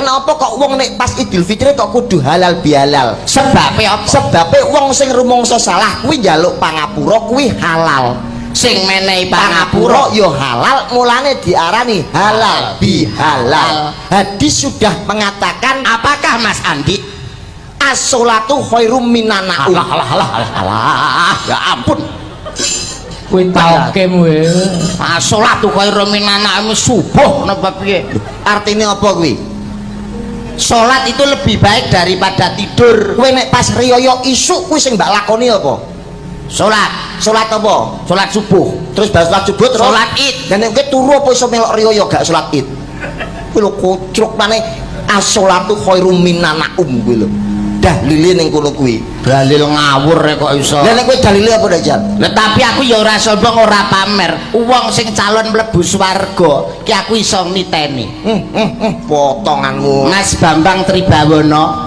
kenapa kok wong nek pas Idul Fitri kok kudu halal bihalal? Sebabe apa? Sebabe wong sing rumangsa salah kuwi njaluk pangapura kuwi halal. Sing menehi Pangapura ya halal, mulane diarani halal bihalal. Hadis sudah mengatakan, apakah Mas Andi? as-sholatu khairum minan naum. Alah, ya ampun. Kuwi takem wae. As-sholatu khairum minan naum subuh napa piye? Artinya apa kuwi? Salat itu lebih baik daripada tidur. Kowe nek pas riyaya isuk kuwi sing mbak lakoni apa? Salat apa? Salat subuh. Terus bar salat subuh terus Salat Id. Dan nek kowe turu apa iso melok riyaya gak salat Id? Kuwi lho kocruk maneh as-sholatu khairum minan naum kuwi lho. Dalile ning kono kuwi. Dalil ngawur kok iso. Lah nek kowe dalile apa Dajjal? Lah tapi aku ya ora sombong ora pamer. Wong sing calon mlebu swarga ki aku iso niteni. Potonganmu. Mas Bambang Tribawana